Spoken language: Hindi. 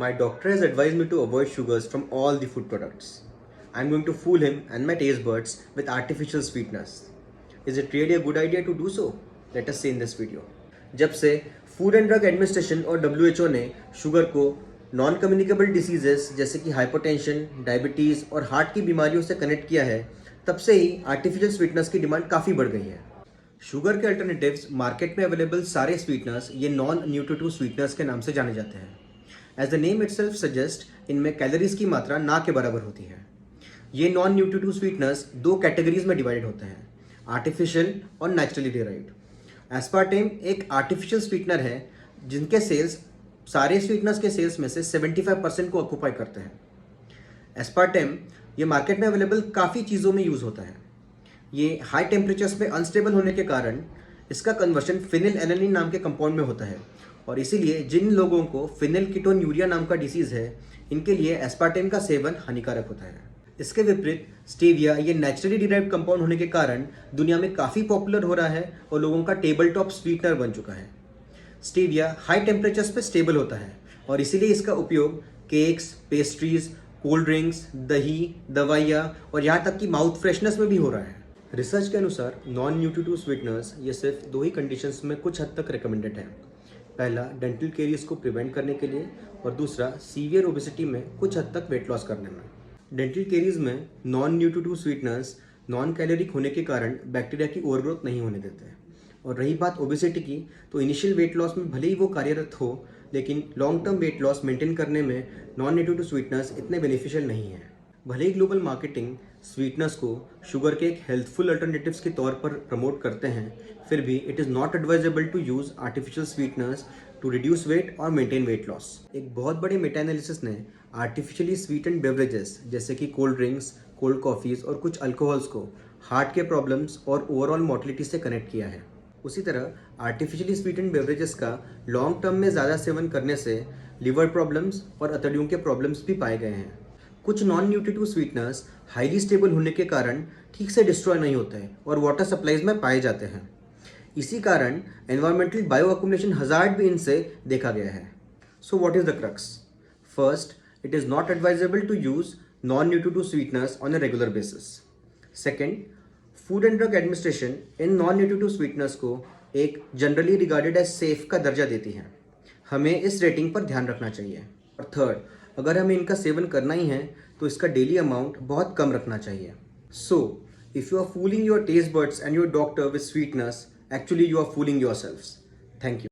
My doctor has advised me to avoid sugars from all the food products. I'm going to fool him and my taste buds with artificial sweeteners. Is it really a good idea to do so? Let us see in this video. जब से फूड एंड ड्रग एडमिनिस्ट्रेशन और WHO ने शुगर को नॉन कम्युनिकेबल डिसीजेस जैसे कि हाइपरटेंशन, डायबिटीज़ और हार्ट की बीमारियों से कनेक्ट किया है, तब से ही आर्टिफिशियल स्वीटनर्स की डिमांड काफ़ी बढ़ गई है। शुगर के अल्टरनेटिव्स मार्केट में अवेलेबल सारे स्वीटनर्स ये नॉन न्यूट्रिटिव स्वीटनर्स के नाम से जाने जाते हैं। As the name itself suggest, इनमें कैलोरीज की मात्रा ना के बराबर होती है। ये नॉन न्यूट्रिटिव स्वीटनर्स दो कैटेगरीज में डिवाइड होते हैं, आर्टिफिशियल और नेचुरली डिराइव्ड। एस्पार्टेम एक आर्टिफिशियल स्वीटनर है जिनके सेल्स सारे स्वीटनर्स के सेल्स में से 75% को ऑक्यूपाई करते हैं। एस्पार्टेम ये मार्केट में अवेलेबल काफ़ी चीज़ों में यूज़ होता है। ये हाई टेम्परेचर्स में अनस्टेबल होने के कारण इसका कन्वर्शन फिनिल एलानिन नाम के कंपाउंड में होता है और इसीलिए जिन लोगों को फिनिलकीटोन्यूरिया नाम का डिसीज़ है, इनके लिए एस्पार्टेम का सेवन हानिकारक होता है। इसके विपरीत स्टेविया ये नेचुरली डिराइव्ड कंपाउंड होने के कारण दुनिया में काफ़ी पॉपुलर हो रहा है और लोगों का टेबल टॉप स्वीटनर बन चुका है। स्टेविया हाई टेम्परेचर्स पे स्टेबल होता है और इसीलिए इसका उपयोग केक्स, पेस्ट्रीज, कोल्ड ड्रिंक्स, दही, दवाइयाँ और यहाँ तक कि माउथ फ्रेशनर्स में भी हो रहा है। रिसर्च के अनुसार नॉन न्यूट्रिटिव स्वीटनर्स ये सिर्फ दो ही कंडीशंस में कुछ हद तक रिकमेंडेड है। पहला डेंटल केरीज को प्रिवेंट करने के लिए और दूसरा सीवियर ओबेसिटी में कुछ हद तक वेट लॉस करने में। डेंटल केरीज में non nutritive sweeteners non caloric होने के कारण बैक्टीरिया की ओवरग्रोथ नहीं होने देते। और रही बात ओबेसिटी की, तो इनिशियल वेट लॉस में भले ही वो कार्यरत हो, लेकिन long term weight loss maintain करने में नॉन न्यूट्रिटिव स्वीटनर्स इतने बेनिफिशियल नहीं है। भले ही ग्लोबल मार्केटिंग स्वीटनर्स को शुगर के एक हेल्थफुल अल्टरनेटिव्स के तौर पर प्रमोट करते हैं, फिर भी it is not advisable to use artificial sweeteners to reduce weight और मेंटेन वेट लॉस। एक बहुत बड़े मेटा एनालिसिस ने आर्टिफिशियली स्वीटेंड बेवरेजेस जैसे कि कोल्ड ड्रिंक्स, कोल्ड कॉफ़ीज़ और कुछ अल्कोहल्स को हार्ट के प्रॉब्लम्स और ओवरऑल मोर्टिलिटी से कनेक्ट किया है। उसी तरह आर्टिफिशियली स्वीटेंड बेवरेजेस का लॉन्ग टर्म में ज़्यादा सेवन करने से लिवर प्रॉब्लम्स और अतड़ियों के प्रॉब्लम्स भी पाए गए हैं। कुछ non nutritive sweeteners highly stable होने के कारण ठीक से डिस्ट्रॉय नहीं होते हैं और वाटर सप्लाईज में पाए जाते हैं। इसी कारण एनवायरमेंटल बायो अक्यूमुलेशन हजार्ड भी इनसे देखा गया है। So what is the crux? First, it is not advisable to use non nutritive sweeteners on a regular basis. Second, food and drug administration इन नॉन न्यूट्रिटिव स्वीटनर्स को एक जनरली रिगार्डेड एज सेफ का दर्जा देती है। हमें इस रेटिंग पर ध्यान रखना चाहिए। और थर्ड, अगर हमें इनका सेवन करना ही है तो इसका डेली अमाउंट बहुत कम रखना चाहिए। So if you are fooling your taste buds and your doctor with sweetness, actually you are fooling yourselves. Thank you.